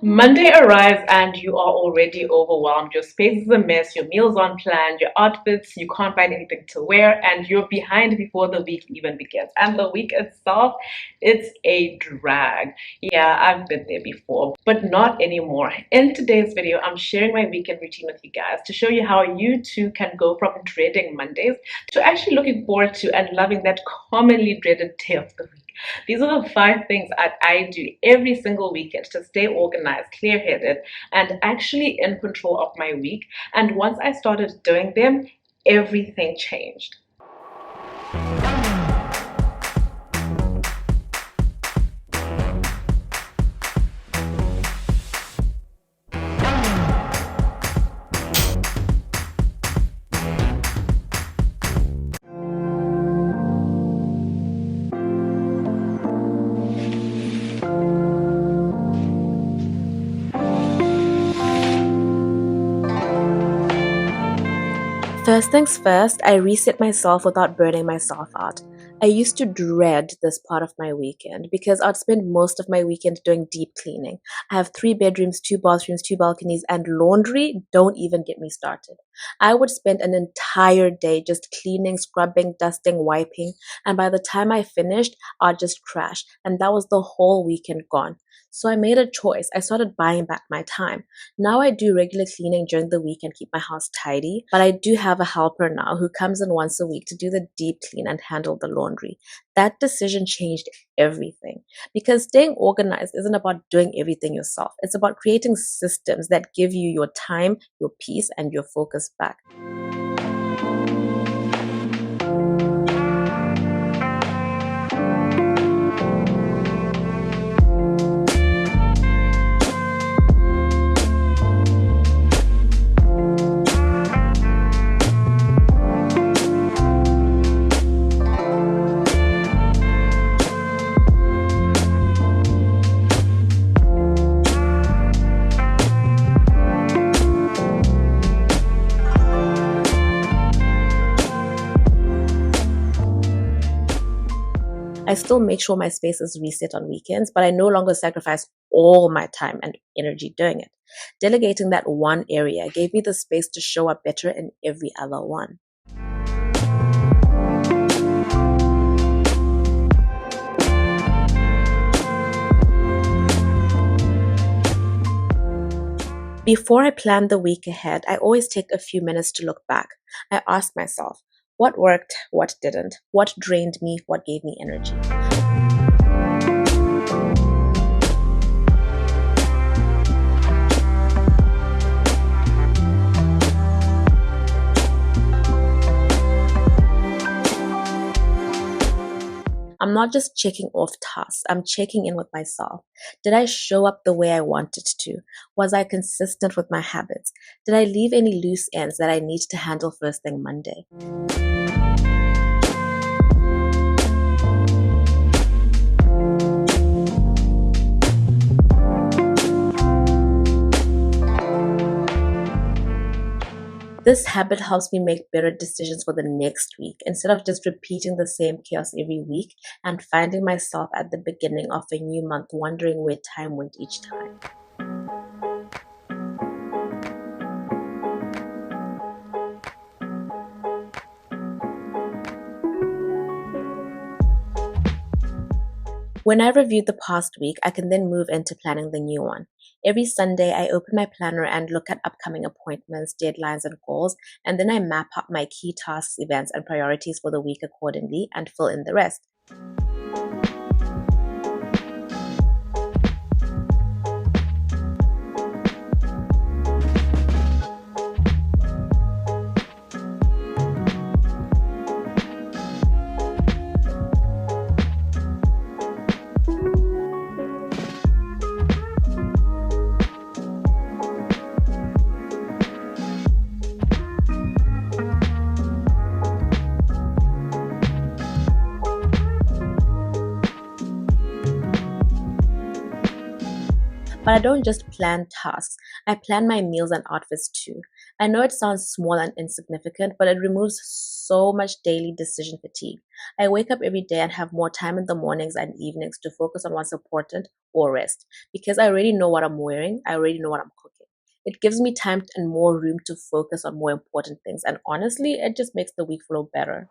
Monday arrives and you are already overwhelmed. Your space is a mess, your meals aren't planned, your outfits, you can't find anything to wear, and you're behind before the week even begins. And the week itself, it's a drag. Yeah, I've been there before, but not anymore. In today's video, I'm sharing my weekend routine with you guys to show you how you too can go from dreading Mondays to actually looking forward to and loving that commonly dreaded day of the week. These are the 5 things that I do every single weekend to stay organized, clear-headed, and actually in control of my week. And once I started doing them, everything changed. First things first, I reset myself without burning myself out. I used to dread this part of my weekend because I'd spend most of my weekend doing deep cleaning. I have 3 bedrooms, 2 bathrooms, 2 balconies, and laundry. Don't even get me started. I would spend an entire day just cleaning, scrubbing, dusting, wiping, and by the time I finished, I'd just crash, and that was the whole weekend gone. So I made a choice. I started buying back my time. Now I do regular cleaning during the week and keep my house tidy, but I do have a helper now who comes in once a week to do the deep clean and handle the laundry. That decision changed everything because staying organized isn't about doing everything yourself. It's about creating systems that give you your time, your peace, and your focus back. I still make sure my space is reset on weekends, but I no longer sacrifice all my time and energy doing it. Delegating that one area gave me the space to show up better in every other one. Before I plan the week ahead, I always take a few minutes to look back. I ask myself, what worked, what didn't, what drained me, what gave me energy. I'm not just checking off tasks, I'm checking in with myself. Did I show up the way I wanted to? Was I consistent with my habits? Did I leave any loose ends that I need to handle first thing Monday? This habit helps me make better decisions for the next week instead of just repeating the same chaos every week and finding myself at the beginning of a new month wondering where time went each time. When I reviewed the past week, I can then move into planning the new one. Every Sunday, I open my planner and look at upcoming appointments, deadlines, and goals, and then I map out my key tasks, events, and priorities for the week accordingly and fill in the rest. But I don't just plan tasks, I plan my meals and outfits too. I know it sounds small and insignificant, but it removes so much daily decision fatigue. I wake up every day and have more time in the mornings and evenings to focus on what's important or rest. Because I already know what I'm wearing, I already know what I'm cooking. It gives me time and more room to focus on more important things. And honestly, it just makes the week flow better.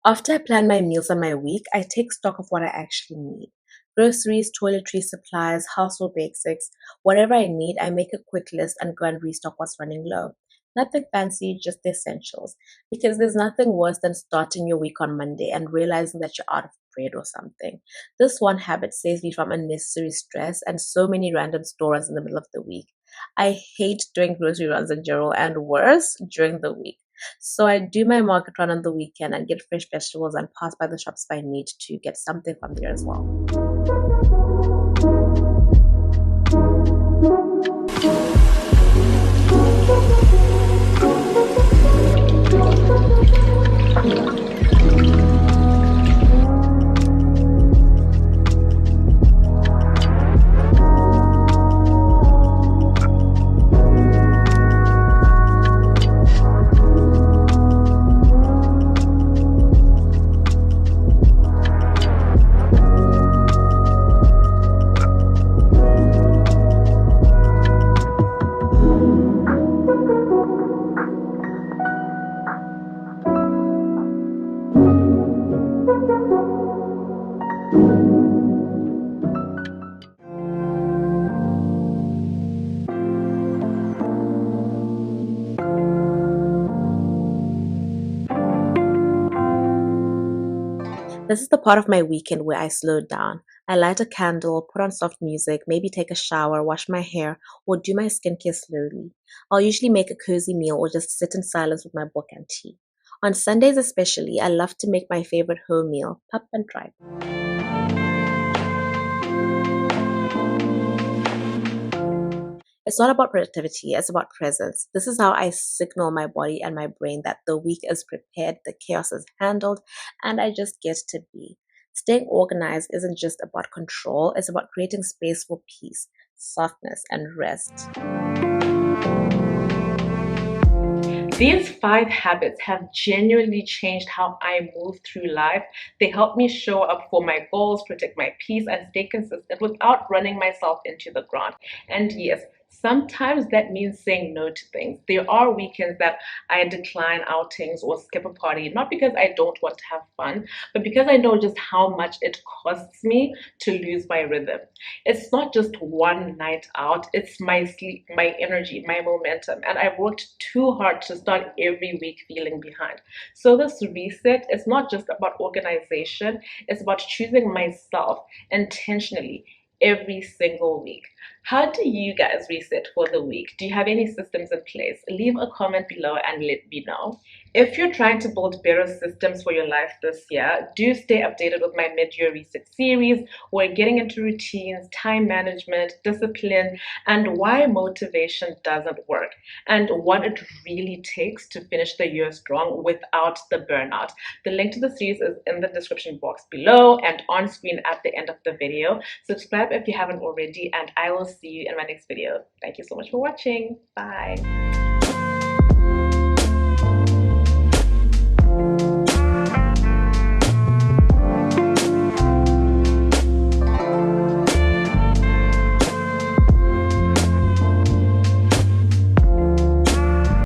After I plan my meals and my week, I take stock of what I actually need. Groceries, toiletries, supplies, household basics, whatever I need, I make a quick list and go and restock what's running low. Nothing fancy, just the essentials. Because there's nothing worse than starting your week on Monday and realizing that you're out of bread or something. This one habit saves me from unnecessary stress and so many random store runs in the middle of the week. I hate doing grocery runs in general and worse during the week. So I do my market run on the weekend and get fresh vegetables and pass by the shops if I need to get something from there as well. This is the part of my weekend where I slow down. I light a candle, put on soft music, maybe take a shower, wash my hair, or do my skincare slowly. I'll usually make a cozy meal or just sit in silence with my book and tea. On Sundays especially, I love to make my favorite home meal, pup and tripe. It's not about productivity, it's about presence. This is how I signal my body and my brain that the week is prepared, the chaos is handled, and I just get to be. Staying organized isn't just about control, it's about creating space for peace, softness, and rest. These 5 habits have genuinely changed how I move through life. They help me show up for my goals, protect my peace, and stay consistent without running myself into the ground. And yes, sometimes that means saying no to things. There are weekends that I decline outings or skip a party, not because I don't want to have fun, but because I know just how much it costs me to lose my rhythm. It's not just one night out, it's my sleep, my energy, my momentum. And I've worked too hard to start every week feeling behind. So, this reset is not just about organization, it's about choosing myself intentionally every single week. How do you guys reset for the week? Do you have any systems in place? Leave a comment below and let me know. If you're trying to build better systems for your life this year, do stay updated with my mid-year reset series. We're getting into routines, time management, discipline, and why motivation doesn't work, and what it really takes to finish the year strong without the burnout. The link to the series is in the description box below and on screen at the end of the video. Subscribe if you haven't already, and I will see you in my next video. Thank you so much for watching. Bye.